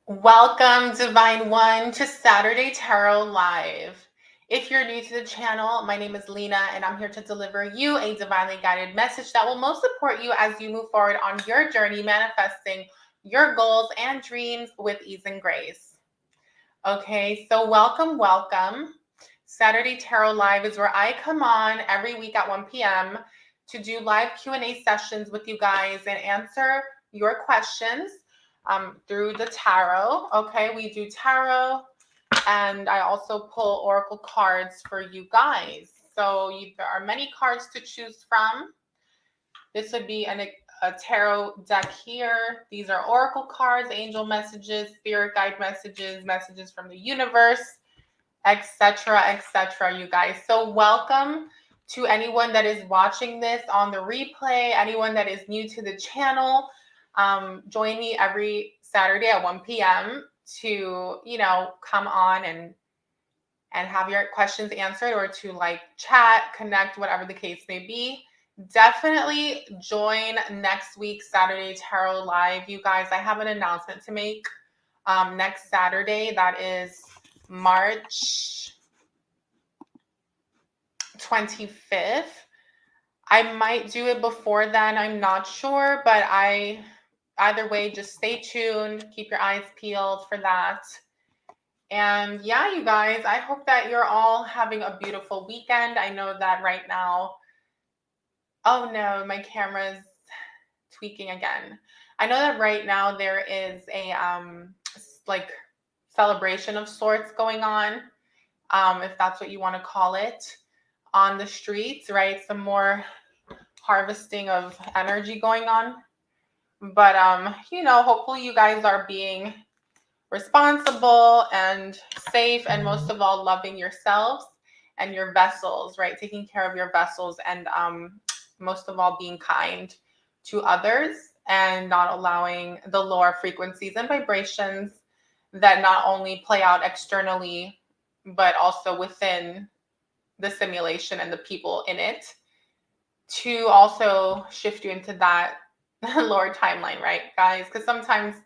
Welcome, Divine One, to Saturday Tarot Live. If you're new to the channel, my name is Lena, and I'm here to deliver you a divinely guided message that will most support you as you move forward on your journey manifesting your goals and dreams with ease and grace. Okay, so welcome. Saturday Tarot Live is where I come on every week at 1 p.m. to do live Q&A sessions with you guys and answer your questions through the tarot. Okay, we do tarot, and I also pull oracle cards for you guys. So there are many cards to choose from. This would be a tarot deck here. These are oracle cards, angel messages, spirit guide messages, messages from the universe, etc., you guys. So welcome to anyone that is watching this on the replay, anyone that is new to the channel. Join me every Saturday at 1 p.m. to, come on and have your questions answered, or to chat, connect, whatever the case may be. Definitely join next week's Saturday Tarot Live, you guys. I have an announcement to make. Next Saturday, that is March 25th. I might do it before then, I'm not sure, but either way, just stay tuned, keep your eyes peeled for that. And yeah, you guys, I hope that you're all having a beautiful weekend. I know that right now, oh no, my camera's tweaking again. I know that right now there is a celebration of sorts going on, if that's what you want to call it, on the streets, right? Some more harvesting of energy going on. But hopefully you guys are being responsible and safe, and most of all, loving yourselves and your vessels, right? Taking care of your vessels, and most of all, being kind to others, and not allowing the lower frequencies and vibrations that not only play out externally, but also within the simulation and the people in it, to also shift you into that lower timeline, right, guys? Because sometimes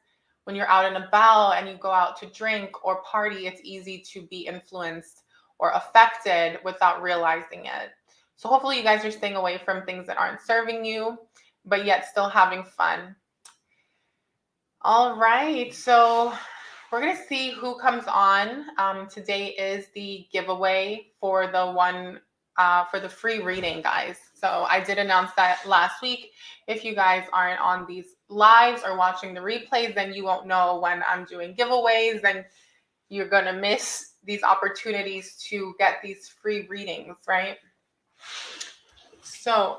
when you're out and about and you go out to drink or party, it's easy to be influenced or affected without realizing it. So hopefully you guys are staying away from things that aren't serving you, but yet still having fun. All right, so we're going to see who comes on. Today is the giveaway for the free reading, guys. So I did announce that last week. If you guys aren't on these lives or watching the replays, then you won't know when I'm doing giveaways, and you're going to miss these opportunities to get these free readings, right? So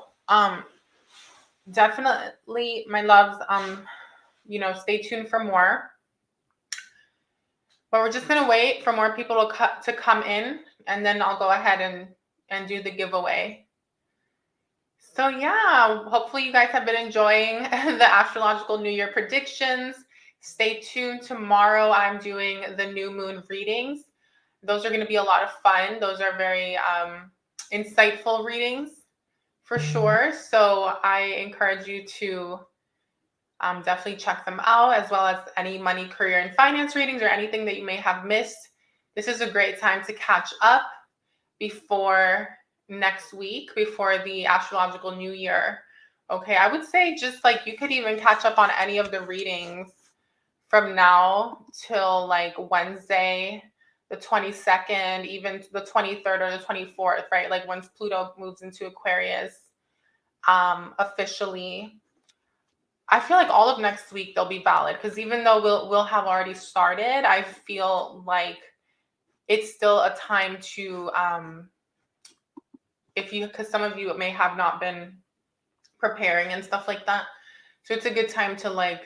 definitely, my loves, stay tuned for more. But we're just going to wait for more people to come in, and then I'll go ahead and do the giveaway. So yeah, hopefully you guys have been enjoying the astrological New Year predictions. Stay tuned. Tomorrow I'm doing the new moon readings. Those are going to be a lot of fun. Those are very insightful readings for sure. So I encourage you to definitely check them out, as well as any money, career, and finance readings, or anything that you may have missed. This is a great time to catch up before next week, before the astrological New Year. Okay, I would say just you could even catch up on any of the readings from now till Wednesday, the 22nd, even the 23rd or the 24th, right? Once Pluto moves into Aquarius officially. I feel like all of next week they'll be valid, because even though we'll have already started, I feel like it's still a time to because some of you may have not been preparing and stuff like that. So it's a good time to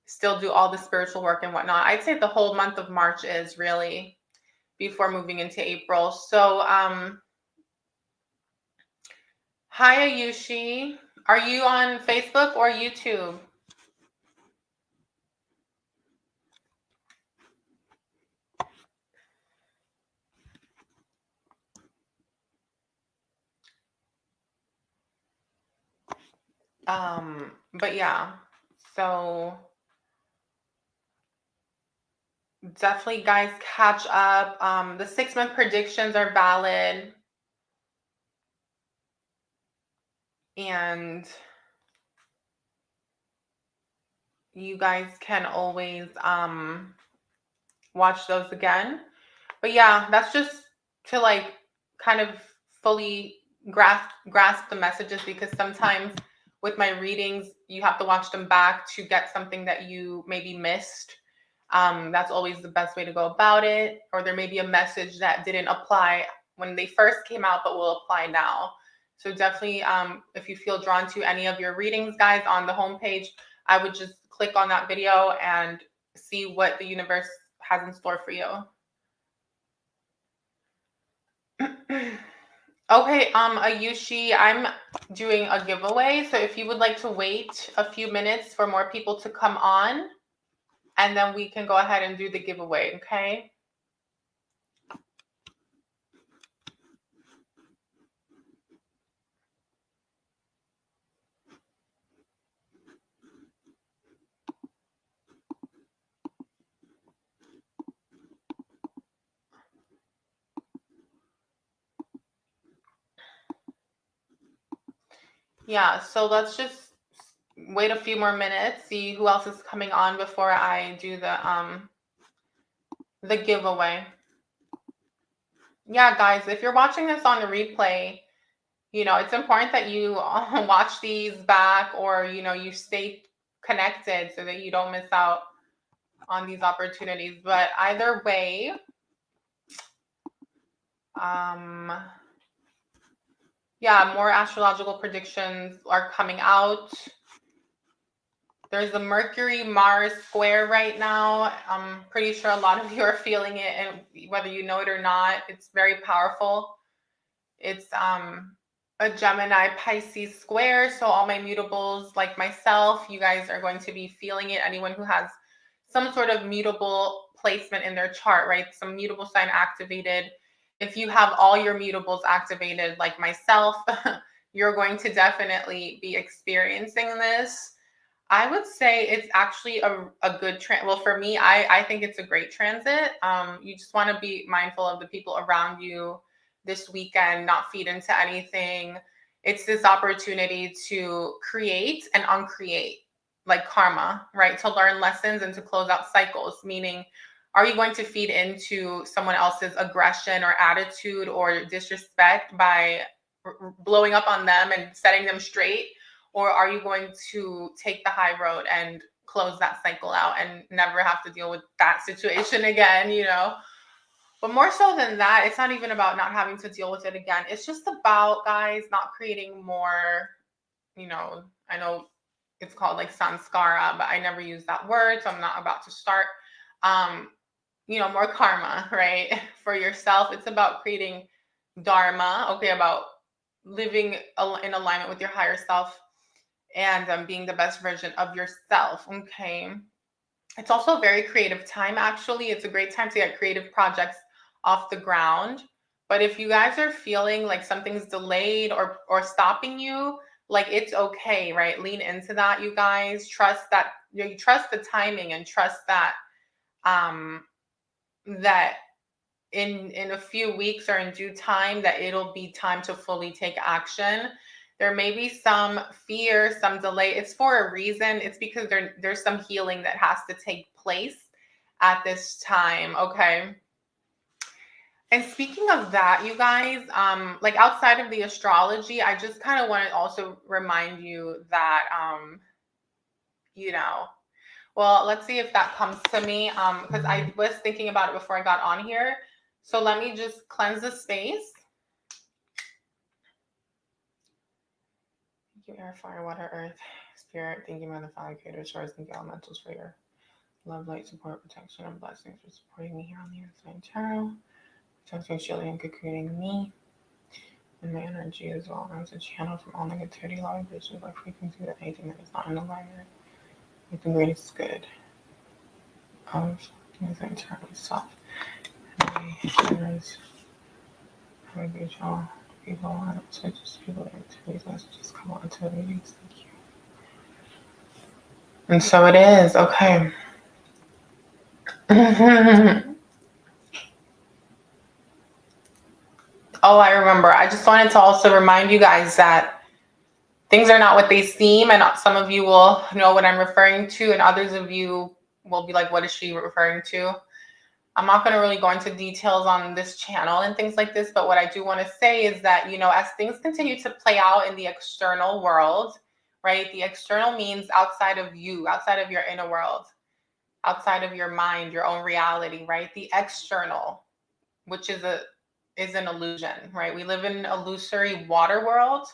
still do all the spiritual work and whatnot. I'd say the whole month of March is really before moving into April. So hi Ayushi. Are you on Facebook or YouTube? But yeah, so definitely, guys, catch up. The 6-month predictions are valid. And you guys can always watch those again. But yeah, that's just to like kind of fully grasp the messages, because sometimes with my readings you have to watch them back to get something that you maybe missed. That's always the best way to go about it. Or there may be a message that didn't apply when they first came out but will apply now. So definitely, if you feel drawn to any of your readings, guys, on the homepage, I would just click on that video and see what the universe has in store for you. Okay, Ayushi, I'm doing a giveaway. So if you would like to wait a few minutes for more people to come on, and then we can go ahead and do the giveaway, okay? Yeah, so let's just wait a few more minutes, see who else is coming on before I do the giveaway. Yeah, guys, if you're watching this on the replay, you know, it's important that you watch these back, or, you know, you stay connected so that you don't miss out on these opportunities. But either way, yeah, more astrological predictions are coming out. There's a Mercury-Mars square right now. I'm pretty sure a lot of you are feeling it, and whether you know it or not, it's very powerful. It's a Gemini-Pisces square, so all my mutables, like myself, you guys are going to be feeling it. Anyone who has some sort of mutable placement in their chart, right? Some mutable sign activated. If you have all your mutables activated, like myself, you're going to definitely be experiencing this. I would say it's actually a good transit. Well, for me, I think it's a great transit. You just want to be mindful of the people around you this weekend, not feed into anything. It's this opportunity to create and uncreate, like karma, right? To learn lessons and to close out cycles, meaning, are you going to feed into someone else's aggression or attitude or disrespect by blowing up on them and setting them straight? Or are you going to take the high road and close that cycle out and never have to deal with that situation again, you know? But more so than that, it's not even about not having to deal with it again. It's just about, guys, not creating more, you know, I know it's called like sanskara, but I never use that word, so I'm not about to start. You know, more karma, right? For yourself. It's about creating dharma, okay, about living in alignment with your higher self, and being the best version of yourself, okay? It's also a very creative time, actually. It's a great time to get creative projects off the ground. But if you guys are feeling like something's delayed or stopping you, like, it's okay, right? Lean into that, you guys. Trust that, you trust the timing, and trust that that in a few weeks or in due time, that it'll be time to fully take action. There may be some fear, some delay. It's for a reason. It's because there's some healing that has to take place at this time, okay? And speaking of that, you guys, like, outside of the astrology, I just kind of want to also remind you that, you know, well, let's see if that comes to me, because I was thinking about it before I got on here. So let me just cleanse the space. Thank you, air, fire, water, earth, spirit. Thank you, Mother, Father, Creator, stars. Thank you, elementals, for your love, light, support, protection, and blessings, for supporting me here on the Earth Tarot. Protecting, shielding, and creating me and my energy as well. As a channel from all negativity, low vibrations, or frequency, that anything that is not in alignment with the greatest good of the Earth Tarot itself. Generous, very beautiful people, and also just people that activities, messages come on to the readings. Thank you. And so it is, okay. Oh, I remember. I just wanted to also remind you guys that things are not what they seem, and some of you will know what I'm referring to, and others of you will be like, what is she referring to? I'm not going to really go into details on this channel and things like this, but what I do want to say is that, you know, as things continue to play out in the external world, right? The external means outside of you, outside of your inner world, outside of your mind, your own reality, right? The external, which is an illusion, right? We live in an illusory water world.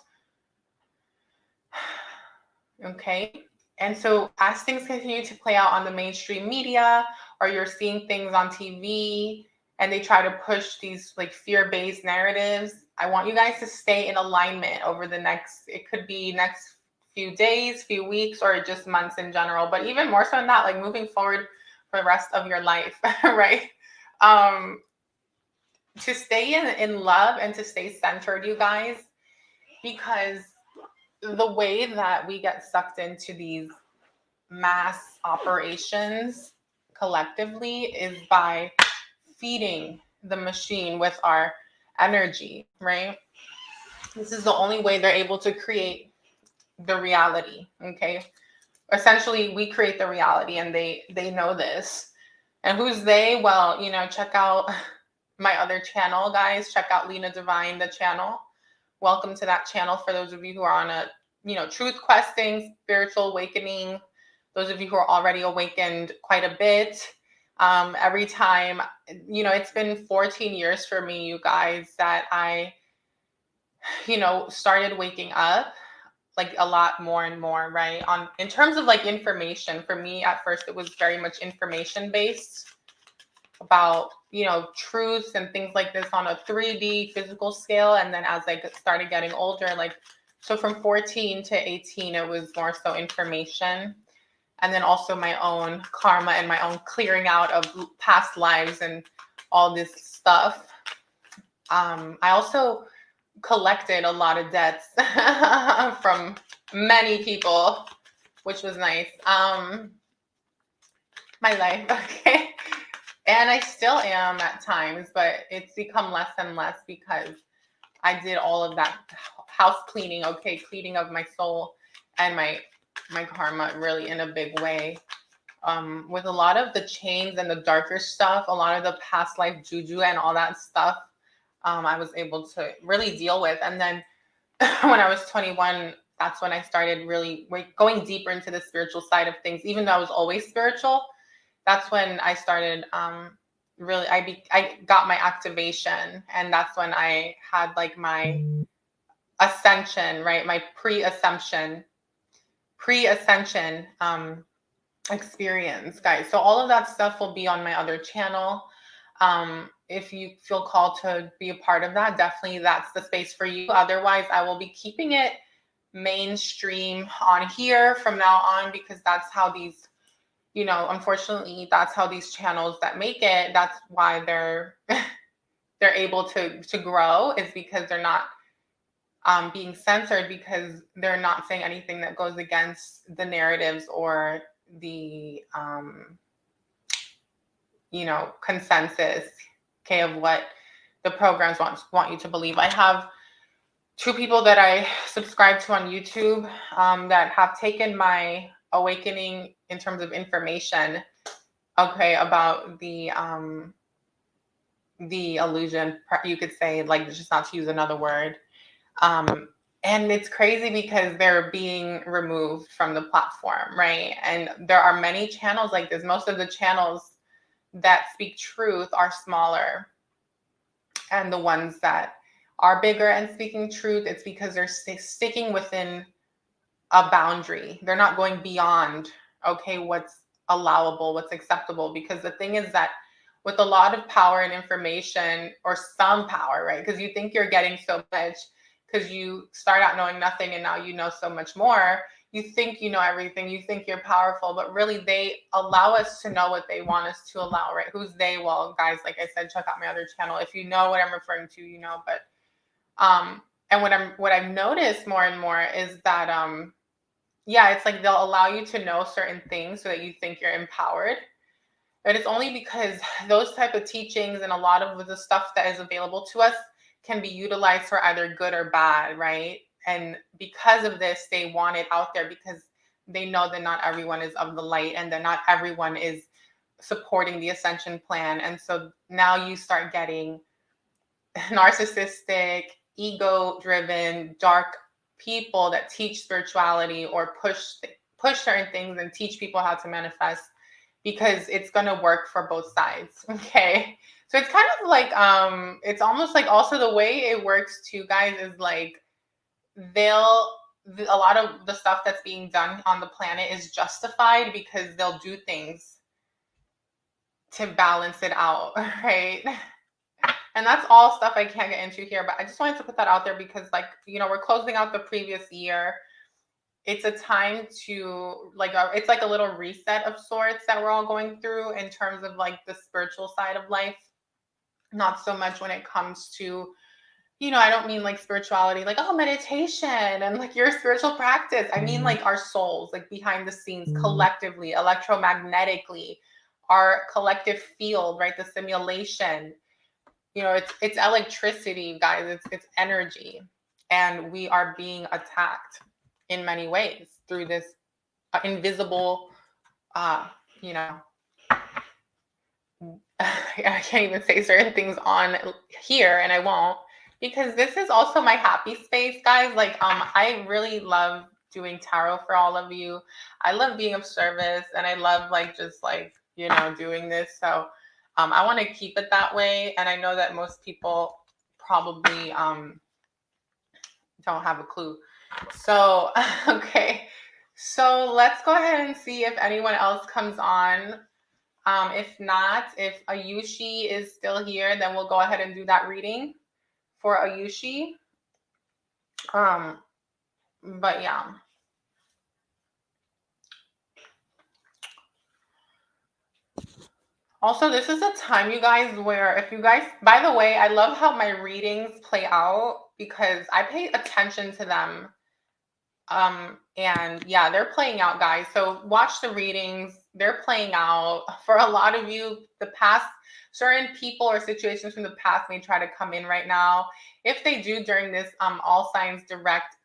Okay. And so as things continue to play out on the mainstream media, or you're seeing things on TV and they try to push these like fear-based narratives, I want you guys to stay in alignment over the next, it could be next few days, few weeks, or just months in general, but even more so than that, like moving forward for the rest of your life, right? To stay in love and to stay centered, you guys, because the way that we get sucked into these mass operations collectively is by feeding the machine with our energy, right? This is the only way they're able to create the reality, okay? Essentially, we create the reality, and they know this. And who's they? Well, you know, check out my other channel, guys. Check out Lena Divine, the channel. Welcome to that channel for those of you who are on a, you know, truth questing, spiritual awakening. Those of you who are already awakened quite a bit. Every time, you know, it's been 14 years for me, you guys, that I, you know, started waking up like a lot more and more, right? In terms of like information, for me at first it was very much information based about, you know, truths and things like this on a 3D physical scale. And then as I started getting older, like, so from 14 to 18, it was more so information. And then also my own karma and my own clearing out of past lives and all this stuff. I also collected a lot of debts from many people, which was nice. My life, okay. And I still am at times, but it's become less and less because I did all of that house cleaning, okay, cleaning of my soul and my karma really in a big way. With a lot of the chains and the darker stuff, a lot of the past life juju and all that stuff, I was able to really deal with. And then when I was 21, that's when I started really going deeper into the spiritual side of things. Even though I was always spiritual, that's when I started really, I got my activation. And that's when I had like my ascension, right? My pre-ascension experience, guys. So all of that stuff will be on my other channel. If you feel called to be a part of that, definitely that's the space for you. Otherwise, I will be keeping it mainstream on here from now on, because that's how these, you know, unfortunately, that's how these channels that make it, that's why they're they're able to grow, is because they're not being censored, because they're not saying anything that goes against the narratives or the you know, consensus, okay, of what the programs want you to believe. I have 2 people that I subscribe to on YouTube that have taken my awakening in terms of information, okay, about the illusion, you could say, like, just not to use another word. And it's crazy because they're being removed from the platform, right? And there are many channels like this. Most of the channels that speak truth are smaller, and the ones that are bigger and speaking truth, it's because they're sticking within a boundary. They're not going beyond, okay, what's allowable, what's acceptable. Because the thing is that with a lot of power and information, or some power, right? Because you think you're getting so much because you start out knowing nothing and now you know so much more. You think you know everything, you think you're powerful, but really they allow us to know what they want us to allow, right? Who's they? Well, guys, like I said, check out my other channel. If you know what I'm referring to, you know. But and what I've noticed more and more is that yeah, it's like they'll allow you to know certain things so that you think you're empowered. But it's only because those type of teachings and a lot of the stuff that is available to us can be utilized for either good or bad, right? And because of this, they want it out there because they know that not everyone is of the light and that not everyone is supporting the ascension plan. And so now you start getting narcissistic, ego-driven, dark people that teach spirituality or push certain things and teach people how to manifest, because it's going to work for both sides. Okay. So it's kind of like, it's almost like also the way it works too, guys, is like a lot of the stuff that's being done on the planet is justified because they'll do things to balance it out, right? And that's all stuff I can't get into here, but I just wanted to put that out there because, like, you know, we're closing out the previous year. It's a time to it's like a little reset of sorts that we're all going through in terms of like the spiritual side of life. Not so much when it comes to, you know, I don't mean like spirituality, like, oh, meditation and like your spiritual practice. I mean like our souls, like behind the scenes, collectively, electromagnetically, our collective field, right? The simulation. You know, it's electricity, guys. It's energy, and we are being attacked in many ways through this invisible, you know, I can't even say certain things on here, and I won't, because this is also my happy space, guys. Like, I really love doing tarot for all of you. I love being of service, and I love like just like, you know, doing this. So I want to keep it that way. And I know that most people probably don't have a clue. So, okay. So let's go ahead and see if anyone else comes on. If not, if Ayushi is still here, then we'll go ahead and do that reading for Ayushi. But yeah. Also, this is a time, you guys, where if you guys, by the way, I love how my readings play out because I pay attention to them. And yeah, they're playing out, guys. So watch the readings. They're playing out. For a lot of you, the past, certain people or situations from the past may try to come in right now. If they do during this all signs direct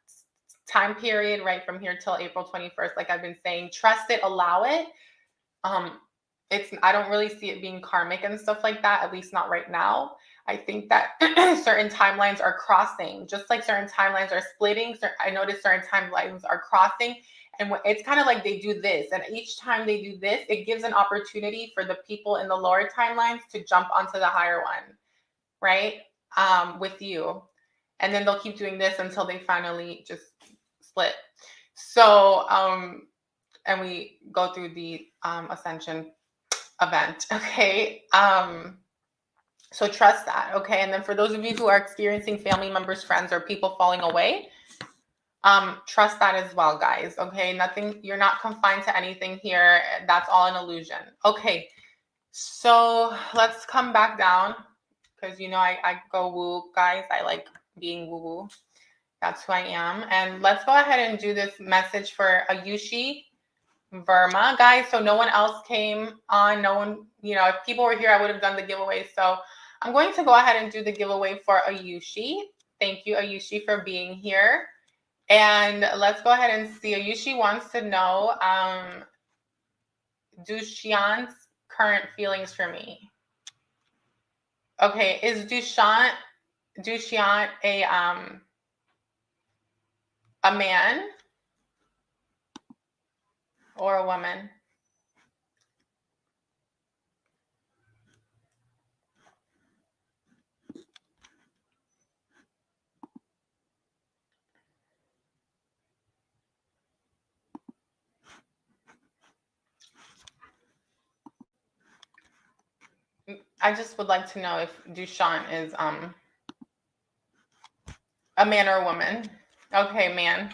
time period, right from here till April 21st, like I've been saying, trust it, allow it. I don't really see it being karmic and stuff like that, at least not right now. I think that certain timelines are crossing, just like certain timelines are splitting. I noticed certain timelines are crossing, and it's kind of like they do this, and each time they do this, it gives an opportunity for the people in the lower timelines to jump onto the higher one, right? With you, and then they'll keep doing this until they finally just split. So, and we go through the ascension event. Okay. So trust that. Okay. And then for those of you who are experiencing family members, friends, or people falling away, trust that as well, guys. Okay. Nothing, you're not confined to anything here. That's all an illusion. Okay. So let's come back down because, you know, I go woo, guys. I like being woo woo. That's who I am. And let's go ahead and do this message for Ayushi Verma, guys. So no one else came on. No one, you know, if people were here, I would have done the giveaway. So I'm going to go ahead and do the giveaway for Ayushi. Thank you, Ayushi, for being here. And let's go ahead and see. Ayushi wants to know Dushyant's current feelings for me. Okay, is Dushyant a man or a woman? I just would like to know if Dushyant is a man or a woman. Okay, man.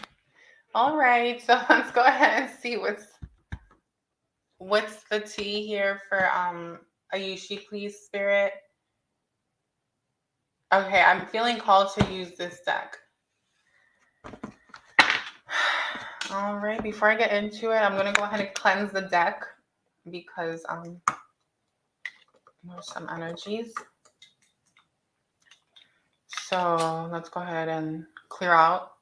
All right, so let's go ahead and see what's the tea here for Ayushi, please, Spirit. Okay, I'm feeling called to use this deck. All right, before I get into it, I'm going to go ahead and cleanse the deck because There's some energies. So let's go ahead and clear out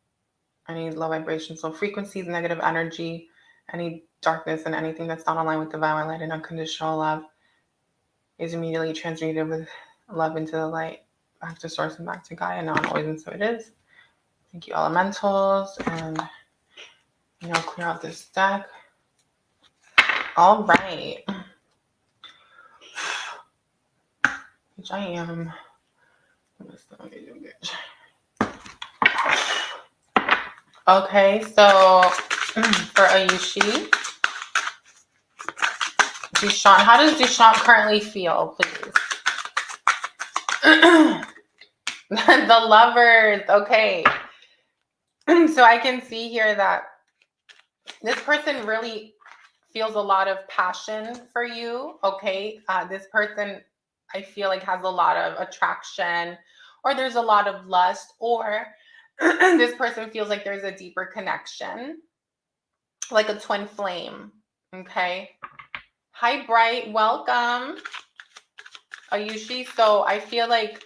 any low vibration. So frequencies, negative energy, any darkness, and anything that's not aligned with divine light and unconditional love is immediately transmuted with love into the light, back to source and back to Gaia. Now and always, and so it is. Thank you, elementals, and clear out this deck. All right. Which I am. Okay, so for Ayushi, Duchamp, how does Duchamp currently feel, please? The Lovers, okay. So I can see here that this person really feels a lot of passion for you, okay? This person, I feel like, has a lot of attraction, or there's a lot of lust, or this person feels like there's a deeper connection, like a twin flame, okay? Hi, Bright, welcome, Ayushi. So I feel like,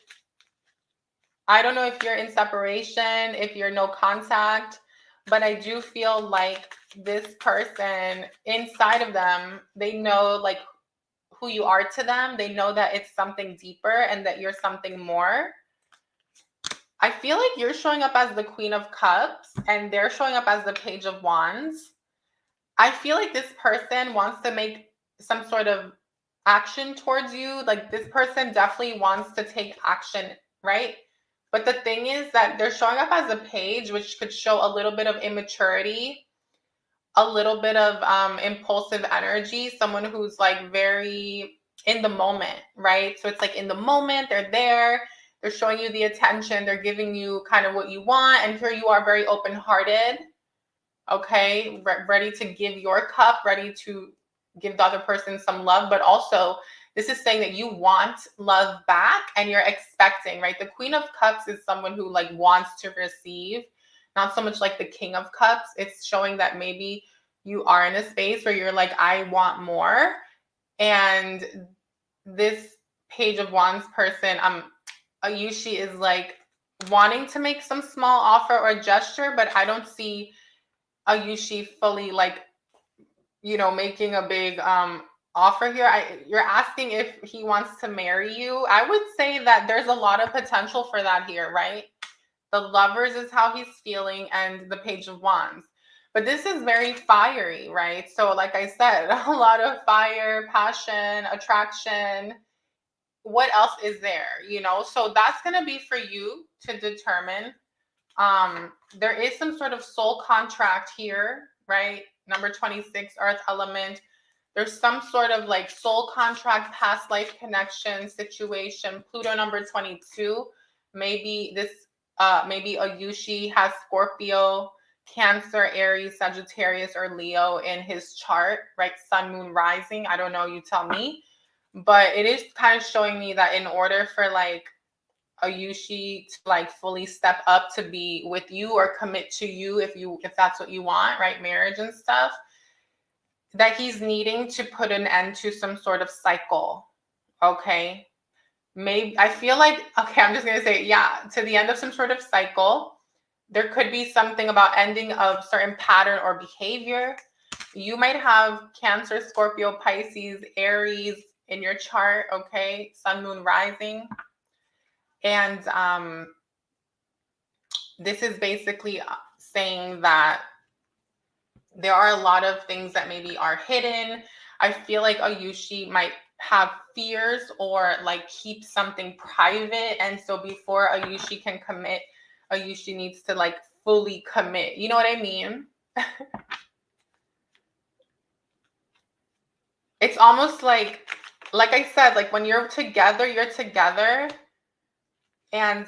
I don't know if you're in separation, if you're no contact, but I do feel like this person, inside of them, they know like who you are to them. They know that it's something deeper and that you're something more. I feel like you're showing up as the Queen of Cups and they're showing up as the Page of Wands. I feel like this person wants to make some sort of action towards you. Like this person definitely wants to take action, right? But the thing is that they're showing up as a page, which could show a little bit of immaturity, a little bit of impulsive energy, someone who's like very in the moment, right? So it's like in the moment, they're showing you the attention, they're giving you kind of what you want. And here you are, very open-hearted, okay? Ready to give your cup, ready to give the other person some love, but also this is saying that you want love back and you're expecting, right? The Queen of Cups is someone who like wants to receive, not so much like the King of Cups. It's showing that maybe you are in a space where you're like, I want more. And this Page of Wands person, Ayushi, is like wanting to make some small offer or gesture, but I don't see Ayushi fully like, making a big offer here. You're asking if he wants to marry you. I would say that there's a lot of potential for that here, right? The Lovers is how he's feeling, and the Page of Wands. But this is very fiery, right? So like I said, a lot of fire, passion, attraction. What else is there, So that's going to be for you to determine. There is some sort of soul contract here, right? Number 26, Earth element. There's some sort of like soul contract, past life connection situation. Pluto number 22. Maybe Ayushi has Scorpio, Cancer, Aries, Sagittarius, or Leo in his chart, right? Sun, moon, rising. I don't know, you tell me. But it is kind of showing me that in order for like Ayushi to like fully step up to be with you or commit to you, if that's what you want, right? Marriage and stuff, that he's needing to put an end to some sort of cycle. Okay. Maybe I feel like, okay, I'm just going to say, yeah, to the end of some sort of cycle. There could be something about ending of certain pattern or behavior. You might have Cancer, Scorpio, Pisces, Aries in your chart, okay? Sun, moon, rising. And this is basically saying that there are a lot of things that maybe are hidden. I feel like Ayushi might have fears or like keep something private. And so before Ayushi can commit, Ayushi needs to like fully commit. You know what I mean? It's almost like I said, like when you're together, and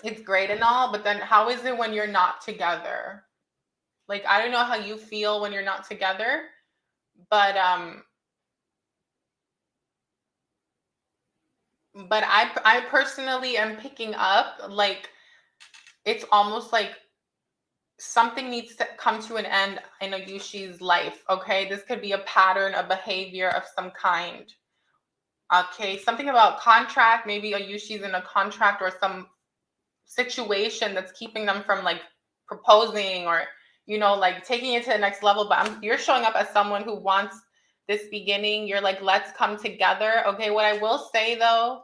it's great and all, but then how is it when you're not together? Like, I don't know how you feel when you're not together, but I personally am picking up like it's almost like something needs to come to an end in Ayushi's life, okay? This could be a pattern, a behavior of some kind. Okay, something about contract. Maybe a Yushi's in a contract or some situation that's keeping them from like proposing or, you know, like taking it to the next level. But you're showing up as someone who wants this beginning. You're like, let's come together. Okay, what I will say though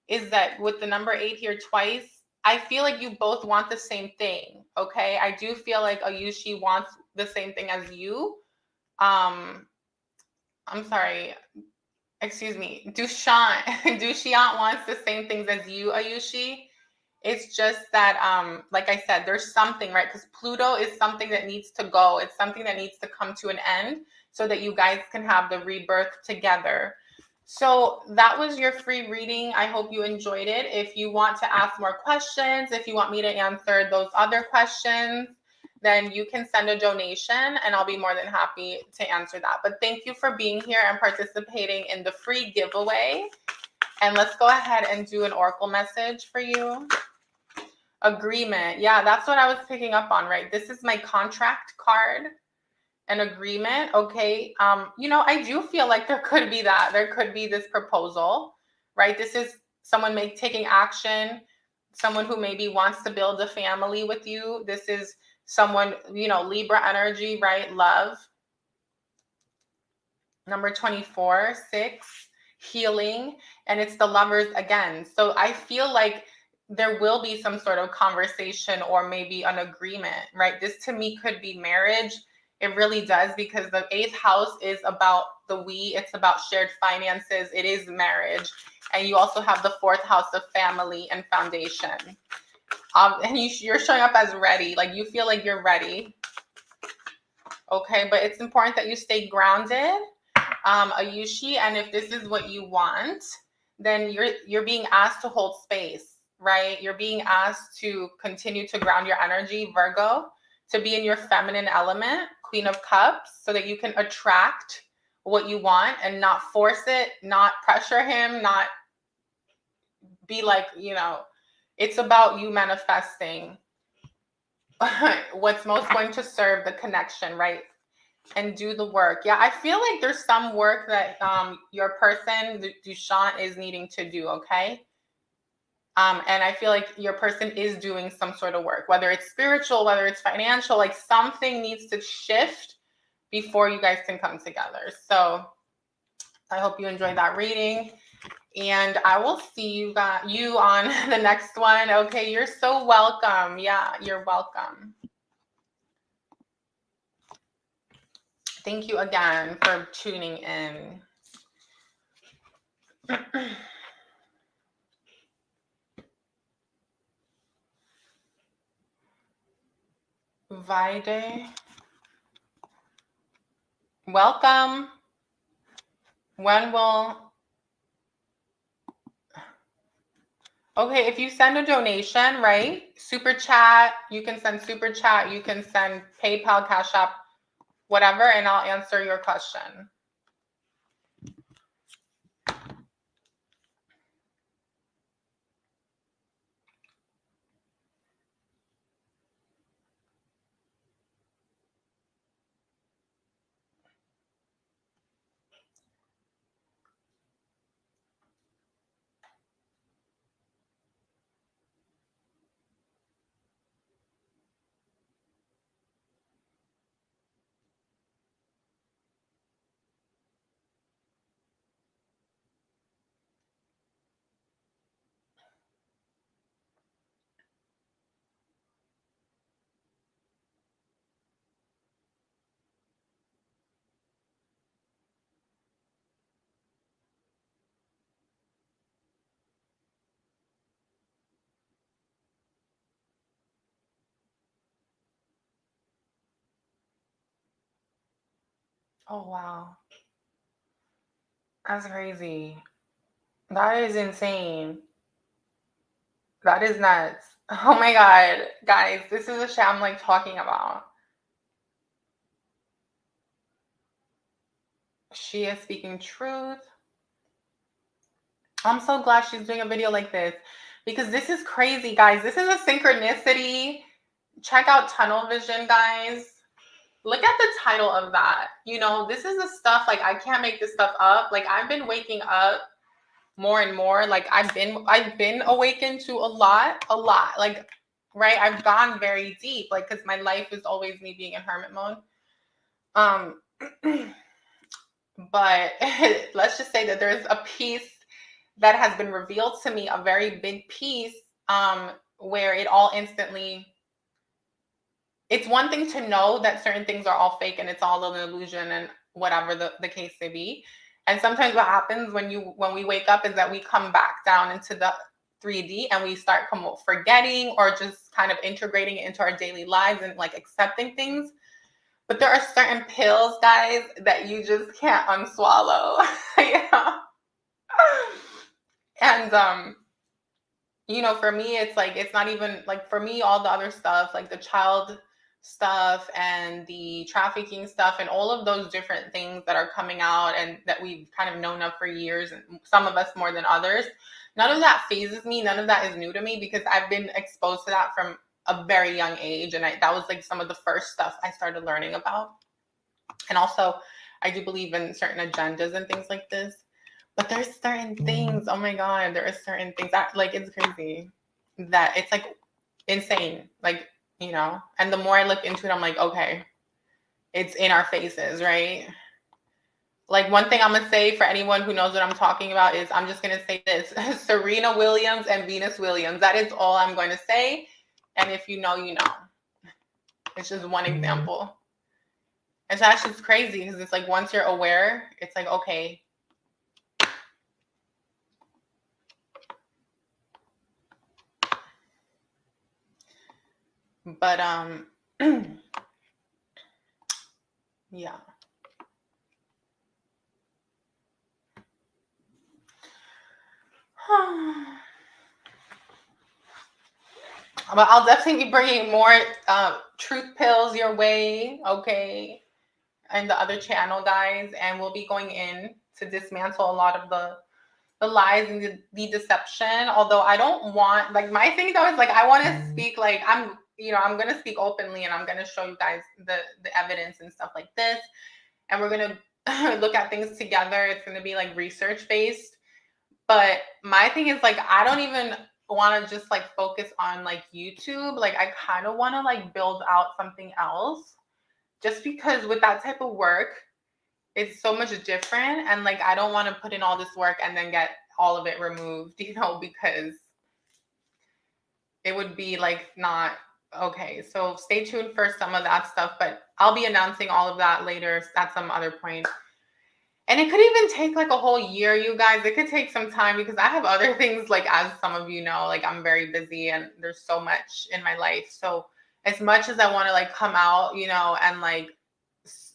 is that with the number 8 here twice, I feel like you both want the same thing. Okay, I do feel like a Yushi wants the same thing as you. I'm sorry, excuse me, Dushyant. Dushyant wants the same things as you, Ayushi. It's just that, like I said, there's something, right? Because Pluto is something that needs to go. It's something that needs to come to an end so that you guys can have the rebirth together. So that was your free reading. I hope you enjoyed it. If you want to ask more questions, if you want me to answer those other questions, then you can send a donation and I'll be more than happy to answer that. But thank you for being here and participating in the free giveaway. And let's go ahead and do an oracle message for you. Agreement. Yeah, that's what I was picking up on, right? This is my contract card. An agreement. Okay. You know, I do feel like there could be that. There could be this proposal, right? This is someone taking action, someone who maybe wants to build a family with you. This is someone, you know, Libra energy, right? Love. Number 24, 6, healing. And it's the Lovers again. So I feel like there will be some sort of conversation or maybe an agreement, right? This to me could be marriage. It really does, because the 8th house is about the we. It's about shared finances. It is marriage. And you also have the 4th house of family and foundation. And you're showing up as ready. Like you feel like you're ready. Okay, but it's important that you stay grounded, Ayushi. And if this is what you want, then you're being asked to hold space, right? You're being asked to continue to ground your energy, Virgo, to be in your feminine element, Queen of Cups, so that you can attract what you want and not force it, not pressure him, not be like, you know, it's about you manifesting what's most going to serve the connection, right? And do the work. Yeah, I feel like there's some work that your person, Dushyant, is needing to do, okay? And I feel like your person is doing some sort of work, whether it's spiritual, whether it's financial, like something needs to shift before you guys can come together. So I hope you enjoyed that reading. And I will see you on the next one. Okay, you're so welcome. Yeah, you're welcome. Thank you again for tuning in. Vide. Welcome. When will... Okay, if you send a donation, right? Super chat, you can send super chat, you can send PayPal, Cash App, whatever, and I'll answer your question. Oh, wow. That's crazy. That is insane. That is nuts. Oh my God. Guys, this is a shit I'm like talking about. She is speaking truth. I'm so glad she's doing a video like this, because this is crazy, guys. This is a synchronicity. Check out Tunnel Vision, guys. Look at the title of that. You know, this is the stuff, like, I can't make this stuff up. Like, I've been waking up more and more. Like I've been awakened to a lot. Like, right? I've gone very deep, like, because my life is always me being in hermit mode. But let's just say that there's a piece that has been revealed to me, a very big piece, where it all instantly, it's one thing to know that certain things are all fake and it's all an illusion and whatever the case may be. And sometimes what happens when we wake up is that we come back down into the 3D and we start forgetting or just kind of integrating it into our daily lives and like accepting things. But there are certain pills, guys, that you just can't unswallow. Yeah. And for me, it's like, it's not even like, for me, all the other stuff, like the child stuff and the trafficking stuff and all of those different things that are coming out and that we've kind of known of for years, and some of us more than others, none of that phases me. None of that is new to me because I've been exposed to that from a very young age. And that was like some of the first stuff I started learning about. And also, I do believe in certain agendas and things like this. But there's certain things, oh my God, there are certain things that, like, it's crazy that it's like insane. Like, and the more I look into it, I'm like, okay, it's in our faces, right? Like, one thing I'm going to say for anyone who knows what I'm talking about is, I'm just going to say this: Serena Williams and Venus Williams. That is all I'm going to say. And if you know, you know. It's just one example. And so that's just crazy because it's like, once you're aware, it's like, okay. But yeah. But I'll definitely be bringing more truth pills your way, okay, and the other channel, guys. And we'll be going in to dismantle a lot of the lies and the deception. Although I don't want, like, my thing though is like, I want to speak, like, I'm going to speak openly and I'm going to show you guys the evidence and stuff like this. And we're going to look at things together. It's going to be like research based. But my thing is like, I don't even want to just like focus on like YouTube. Like, I kind of want to like build out something else, just because with that type of work, it's so much different. And like, I don't want to put in all this work and then get all of it removed, because it would be like not okay. So stay tuned for some of that stuff, but I'll be announcing all of that later at some other point. And it could even take like a whole year, you guys. It could take some time because I have other things, like, as some of you know, like, I'm very busy and there's so much in my life. So as much as I want to like come out, and like,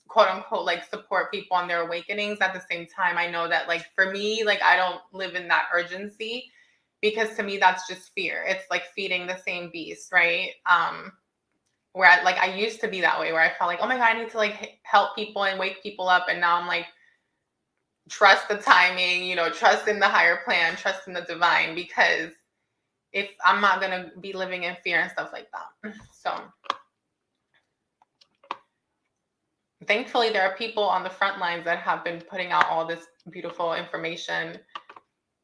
quote unquote, like, support people on their awakenings, at the same time, I know that like, for me, like, I don't live in that urgency, because to me, that's just fear. It's like feeding the same beast, right? Where I used to be that way, where I felt like, oh my God, I need to like help people and wake people up. And now I'm like, trust the timing, trust in the higher plan, trust in the divine, because if I'm not going to be living in fear and stuff like that. So thankfully, there are people on the front lines that have been putting out all this beautiful information,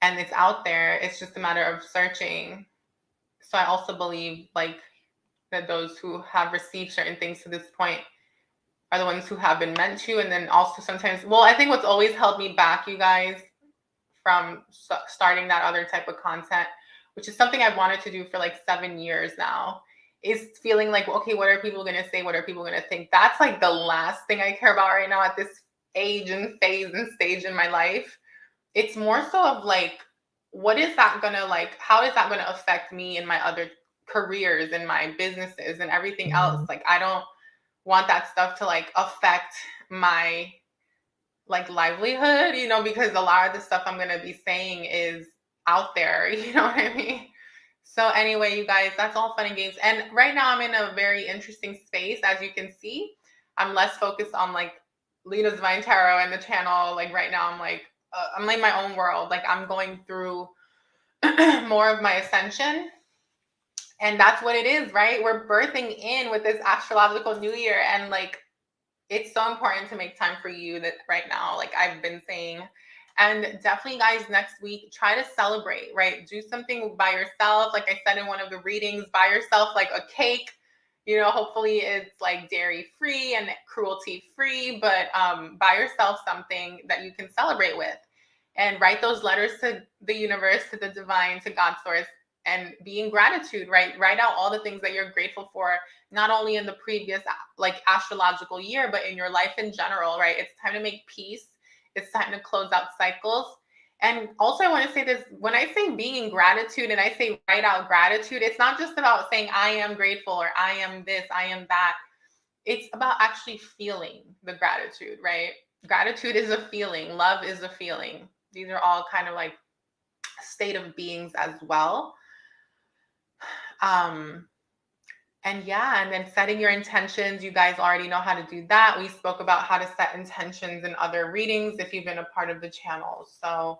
and it's out there. It's just a matter of searching. So I also believe like that those who have received certain things to this point are the ones who have been meant to. And then also sometimes, well, I think what's always held me back, you guys, from starting that other type of content, which is something I've wanted to do for like 7 years now, is feeling like, okay, what are people going to say? What are people going to think? That's like the last thing I care about right now at this age and phase and stage in my life. It's more so of like, what is that going to like, how is that going to affect me in my other careers and my businesses and everything else? Like, I don't want that stuff to like affect my like livelihood, because a lot of the stuff I'm going to be saying is out there, you know what I mean? So anyway, you guys, that's all fun and games. And right now I'm in a very interesting space. As you can see, I'm less focused on like Lina's Divine Tarot and the channel. Like right now I'm like my own world. Like I'm going through more of my ascension. And that's what it is, right? We're birthing in with this astrological new year. And like, it's so important to make time for you that right now, like I've been saying. And definitely, guys, next week, try to celebrate, right? Do something by yourself. Like I said in one of the readings, buy yourself like a cake. You know, hopefully it's like dairy free and cruelty free, but buy yourself something that you can celebrate with. And write those letters to the universe, to the divine, to God source, and be in gratitude, right? Write out all the things that you're grateful for, not only in the previous like astrological year, but in your life in general, right? It's time to make peace. It's time to close out cycles. And also, I want to say this, when I say being in gratitude and I say write out gratitude, it's not just about saying I am grateful or I am this, I am that. It's about actually feeling the gratitude, right? Gratitude is a feeling. Love is a feeling. These are all kind of like state of beings as well. And yeah, and then setting your intentions. You guys already know how to do that. We spoke about how to set intentions in other readings if you've been a part of the channel. So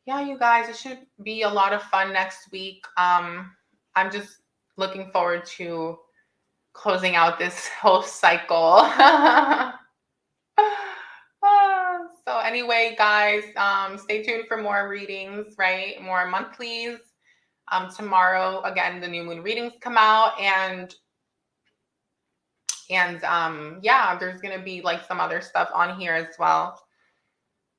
yeah, you guys, it should be a lot of fun next week. I'm just looking forward to closing out this whole cycle. So anyway, guys, stay tuned for more readings, right? More monthlies. Tomorrow, again, the new moon readings come out, and yeah, there's gonna be like some other stuff on here as well.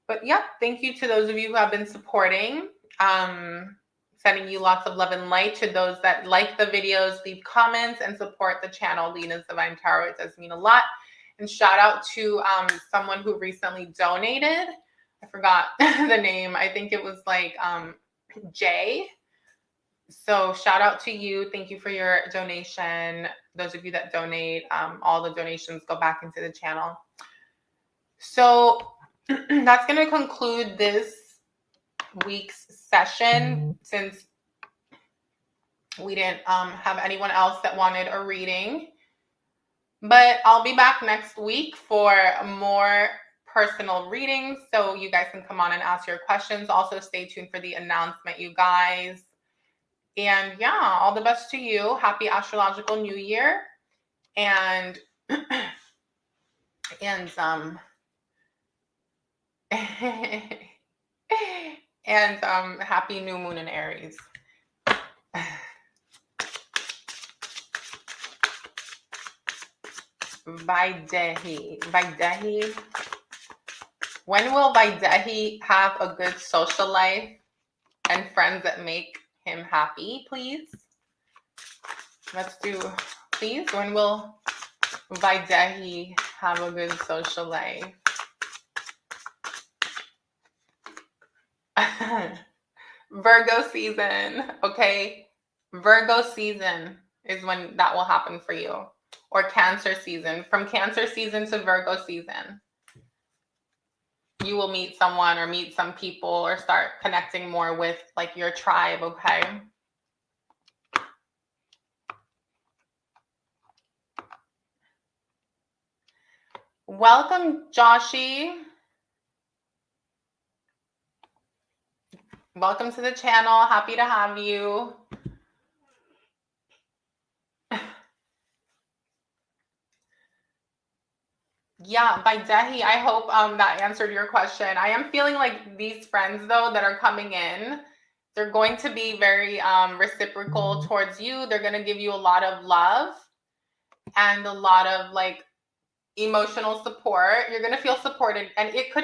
But yeah, thank you to those of you who have been supporting. Sending you lots of love and light. To those that like the videos, leave comments and support the channel, Lina's Divine Tarot. It does mean a lot. And shout out to someone who recently donated. I forgot the name. I think it was like Jay. So shout out to you. Thank you for your donation. Those of you that donate, all the donations go back into the channel. So that's going to conclude this week's session, since we didn't have anyone else that wanted a reading. But I'll be back next week for more personal readings, so you guys can come on and ask your questions. Also, stay tuned for the announcement, you guys. And yeah, all the best to you. Happy astrological new year. And and happy new moon in Aries. Vaidehi. When will Vaidehi have a good social life and friends that make him happy, please? Let's do, please. When will Vaidehi have a good social life? Virgo season, okay? Virgo season is when that will happen for you. Or Cancer season. From Cancer season to Virgo season, you will meet someone or meet some people or start connecting more with like your tribe, okay? Welcome, Joshi. Welcome to the channel. Happy to have you. Yeah, Vaidehi, I hope that answered your question. I am feeling like these friends, though, that are coming in, they're going to be very reciprocal towards you. They're going to give you a lot of love and a lot of like emotional support. You're going to feel supported, and it could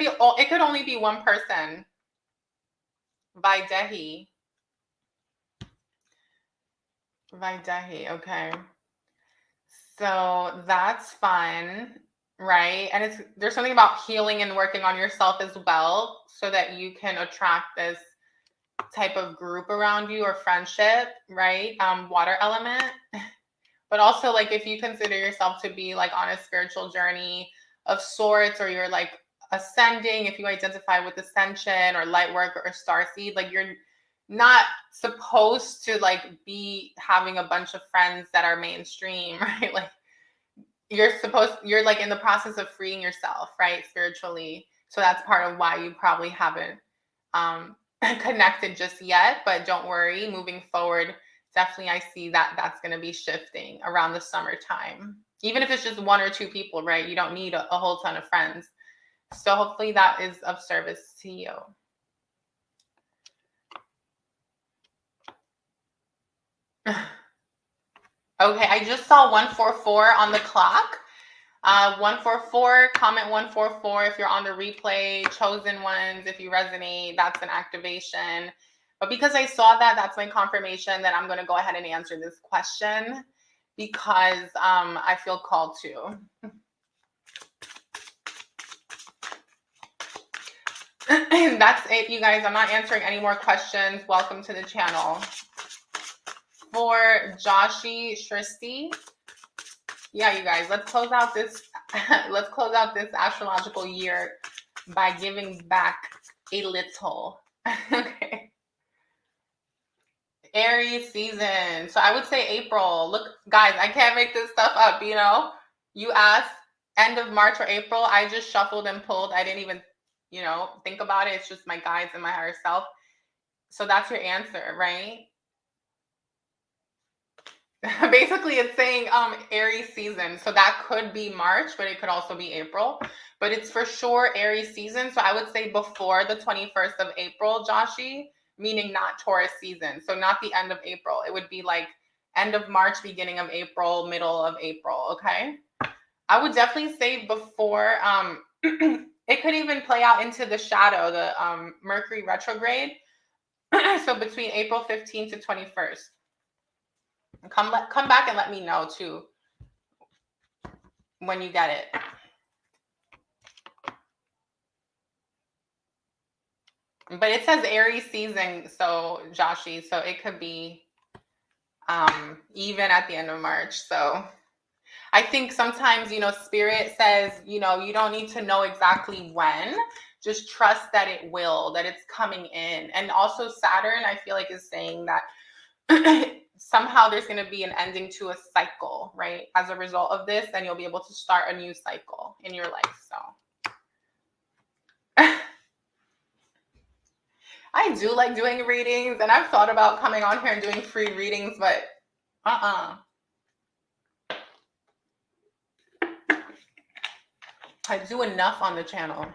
only be one person. Vaidehi, okay. So that's fun, right? And there's something about healing and working on yourself as well, so that you can attract this type of group around you or friendship, right? Water element. But also, like, if you consider yourself to be like on a spiritual journey of sorts, or you're like ascending, if you identify with ascension or light work or starseed, like you're not supposed to like be having a bunch of friends that are mainstream, right? Like you're like in the process of freeing yourself, right? Spiritually. So that's part of why you probably haven't connected just yet, but don't worry, moving forward, definitely I see that that's going to be shifting around the summertime. Even if it's just one or two people, right? You don't need a whole ton of friends. So hopefully that is of service to you. Okay, I just saw 144 on the clock. 144, comment 144 if you're on the replay. Chosen ones, if you resonate, that's an activation. But because I saw that, that's my confirmation that I'm going to go ahead and answer this question because I feel called to. That's it, you guys. I'm not answering any more questions. Welcome to the channel. For Joshi Shristi, yeah, you guys, let's close out this astrological year by giving back a little. Okay. Aries season. So I would say April. Look, guys, I can't make this stuff up, you know? You asked end of March or April. I just shuffled and pulled. I didn't even, think about it. It's just my guides and my higher self. So that's your answer, right? Basically, it's saying Aries season. So that could be March, but it could also be April. But it's for sure Aries season. So I would say before the 21st of April, Joshi, meaning not Taurus season. So not the end of April. It would be like end of March, beginning of April, middle of April, okay? I would definitely say before, it could even play out into the shadow, the Mercury retrograde. So between April 15th to 21st. Come back and let me know too when you get it. But it says Aries season, so Joshi, so it could be even at the end of March. So I think sometimes, Spirit says, you don't need to know exactly when. Just trust that it will, that it's coming in. And also Saturn, I feel like, is saying that somehow there's going to be an ending to a cycle, right? As a result of this, then you'll be able to start a new cycle in your life. So I do like doing readings, and I've thought about coming on here and doing free readings, but I do enough on the channel.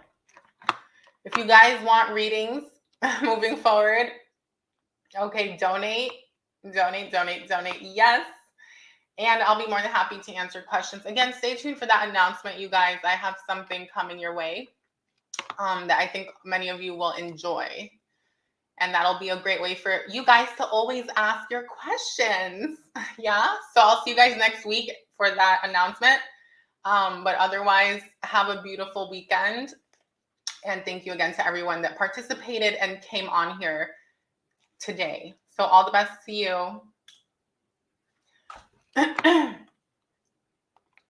If you guys want readings moving forward, okay, donate. Yes. And I'll be more than happy to answer questions. Again, stay tuned for that announcement, you guys. I have something coming your way that I think many of you will enjoy. And that'll be a great way for you guys to always ask your questions. Yeah. So I'll see you guys next week for that announcement. But otherwise, have a beautiful weekend. And thank you again to everyone that participated and came on here today. So all the best to you.